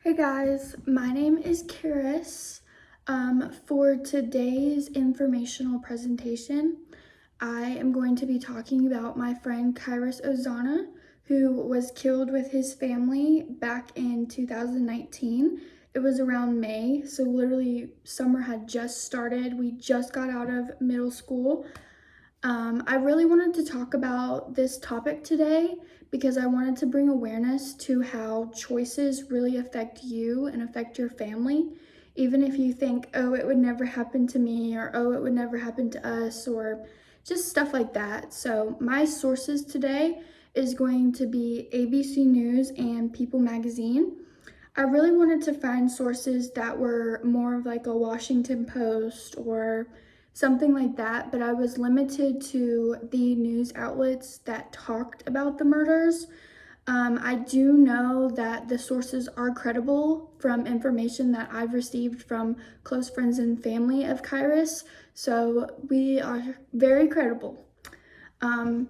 Hey guys, my name is Karis. For today's informational presentation, I am going to be talking about my friend Kairos Ozana, who was killed with his family back in 2019. It was around May, so literally summer had just started. We just got out of middle school. I really wanted to talk about this topic today because I wanted to bring awareness to how choices really affect you and affect your family. Even if you think, oh, it would never happen to me, or oh, it would never happen to us, or just stuff like that. So, my sources today is going to be ABC News and People Magazine. I really wanted to find sources that were more of like a Washington Post or something like that, but I was limited to the news outlets that talked about the murders. I do know that the sources are credible from information that I've received from close friends and family of Kairos, so we are very credible. Um,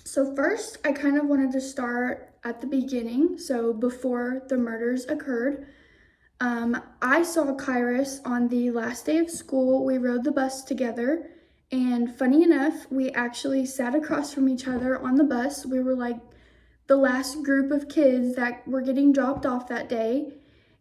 so first, I kind of wanted to start at the beginning, so before the murders occurred. I saw Kairos on the last day of school. We rode the bus together, and funny enough, we actually sat across from each other on the bus. We were like the last group of kids that were getting dropped off that day,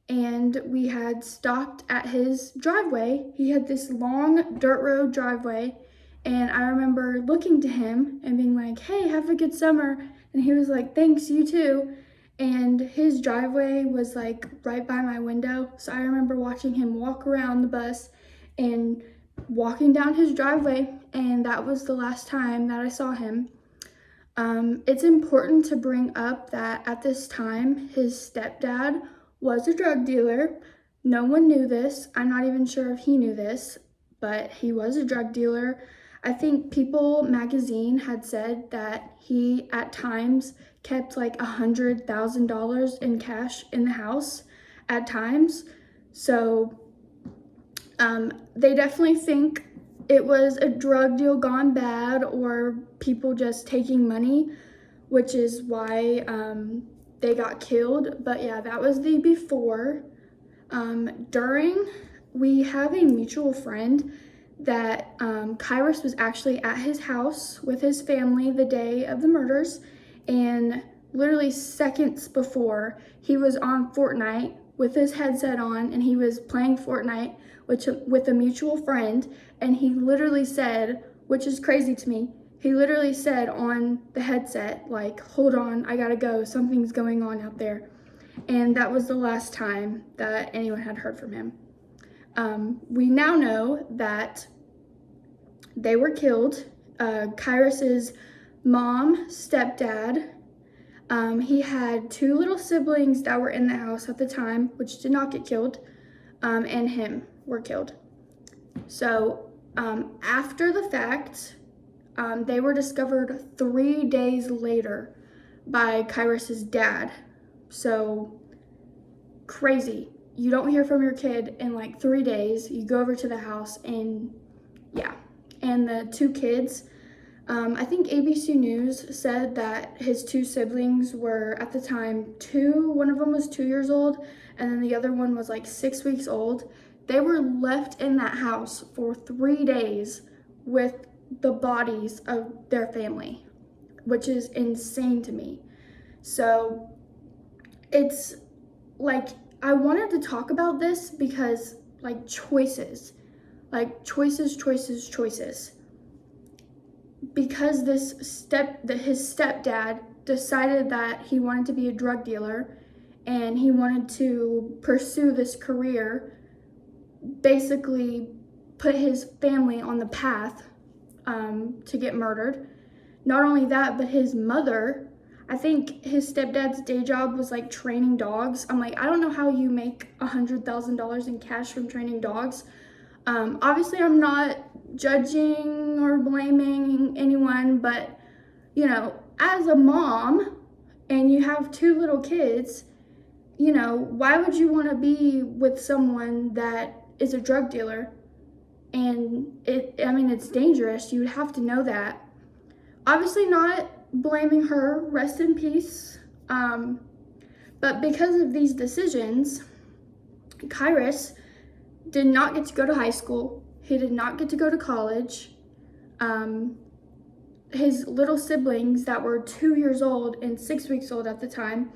and we had stopped at his driveway. He had this long dirt road driveway, and I remember looking to him and being like, "Hey, have a good summer." And he was like, "Thanks, you too." And his driveway was like right by my window. So I remember watching him walk around the bus and walking down his driveway, and that was the last time that I saw him. It's important to bring up that at this time, his stepdad was a drug dealer. No one knew this. I'm not even sure if he knew this, but he was a drug dealer. I think People magazine had said that he at times kept like $100,000 in cash in the house at times. So they definitely think it was a drug deal gone bad or people just taking money, which is why they got killed. But yeah, that was the before. During, we have a mutual friend that Kairos was actually at his house with his family the day of the murders, and literally seconds before, he was on Fortnite with his headset on, and he was playing Fortnite with a mutual friend, and he literally said, which is crazy to me, he literally said on the headset, like, "Hold on, I gotta go, something's going on out there." And that was the last time that anyone had heard from him. We now know that they were killed. Kairos's mom, stepdad, he had two little siblings that were in the house at the time, which did not get killed, and him were killed. So after the fact, they were discovered 3 days later by Kairos's dad. So crazy. You don't hear from your kid in like 3 days. You go over to the house and yeah. And the two kids, I think ABC News said that his two siblings were at the time one of them was 2 years old, and then the other one was like 6 weeks old. They were left in that house for 3 days with the bodies of their family, which is insane to me. So it's like, I wanted to talk about this because like choices, choices. Because his stepdad decided that he wanted to be a drug dealer and he wanted to pursue this career, basically put his family on the path to get murdered. Not only that, but his mother, I think his stepdad's day job was like training dogs. I'm like, I don't know how you make $100,000 in cash from training dogs. Obviously, I'm not judging or blaming anyone, but you know, as a mom and you have two little kids, you know, why would you want to be with someone that is a drug dealer? And it's dangerous. You would have to know that. Obviously, not blaming her. Rest in peace. But because of these decisions, Kairos did not get to go to high school. He did not get to go to college. His little siblings that were 2 years old and 6 weeks old at the time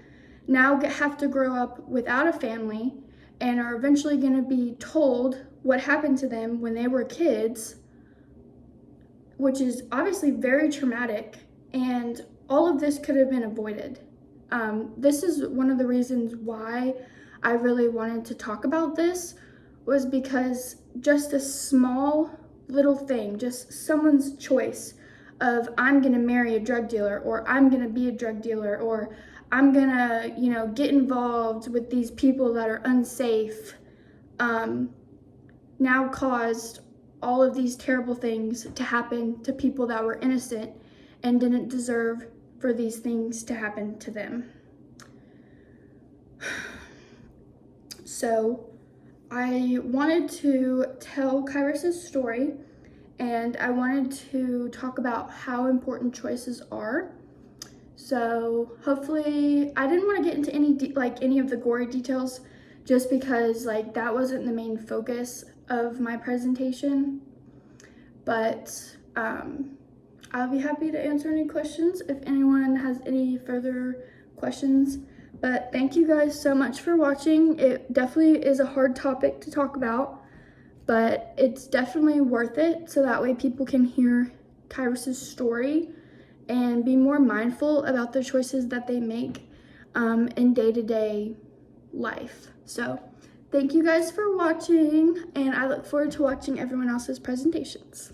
now have to grow up without a family and are eventually going to be told what happened to them when they were kids, which is obviously very traumatic, and all of this could have been avoided. This is one of the reasons why I really wanted to talk about this, was because just a small little thing, just someone's choice of I'm gonna marry a drug dealer, or I'm gonna be a drug dealer, or I'm gonna, get involved with these people that are unsafe, now caused all of these terrible things to happen to people that were innocent and didn't deserve for these things to happen to them. So I wanted to tell Kairos' story, and I wanted to talk about how important choices are. So hopefully, I didn't want to get into any of the gory details, just because that wasn't the main focus of my presentation. But I'll be happy to answer any questions if anyone has any further questions. But thank you guys so much for watching. It definitely is a hard topic to talk about, but it's definitely worth it, so that way people can hear Kairos' story and be more mindful about the choices that they make in day-to-day life. So thank you guys for watching, and I look forward to watching everyone else's presentations.